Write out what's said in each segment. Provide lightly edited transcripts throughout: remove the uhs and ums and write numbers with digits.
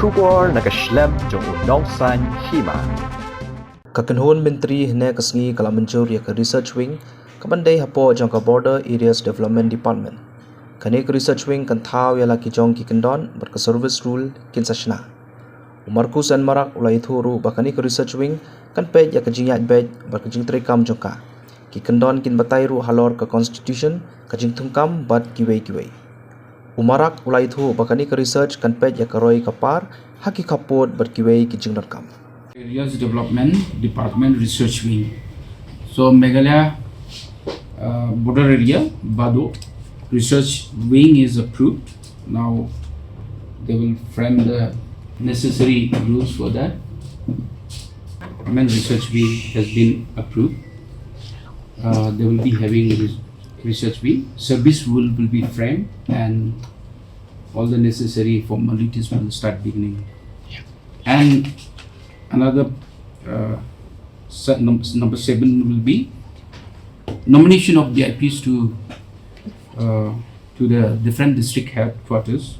Shubor nakaslem jong unong san Hima. Kynhun Myntri hne kasngi kala Mynjur Ïaka research wing kabandai hapo jong ka border areas development department. Kane research wing kan thau yala ki jong ki kendon ber ka service rule kin sashna. Umarkus an marak ulai thuru bakani research wing kan Peit ya ka jingyat bej ber ka Jingdonkam jong ka. Ki kendon kin batai ru halor ka constitution ka Jingdonkam bat kiwei. Umarak ulai thu bakani research kan Peit ya ka roi ka par haki Khappud ber kiwei ki Jingdonkam. Areas Development Department Research Wing. So Meghalaya border area Bado Research Wing is approved. Now they will frame the necessary rules for that. Research Wing has been approved. They will be having research wing. Service rule will be framed and all the necessary formalities will start beginning. And another number 7 will be nomination of VIPs to the different district headquarters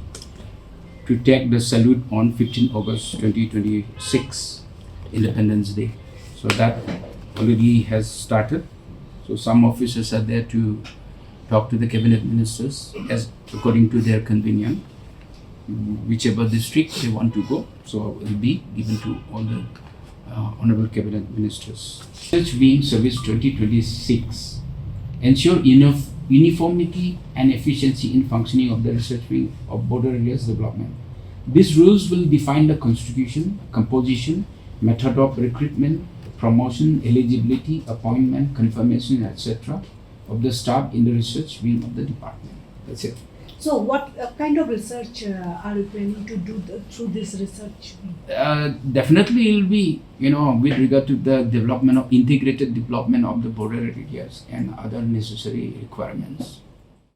to take the salute on 15 August 2026, Independence Day. So that already has started. So some officers are there to talk to the cabinet ministers as according to their convenience, whichever district they want to go. So it will be given to all the honorable cabinet ministers. Research Wing Service 2026 ensure enough uniformity and efficiency in functioning of the research wing of border areas development. These rules will define the constitution, composition, method of recruitment, promotion, eligibility, appointment, confirmation, etc. of the staff in the research wing of the department. That's it. So what kind of research are you planning to do through this research? Definitely it will be, with regard to the development of integrated development of the border areas and other necessary requirements.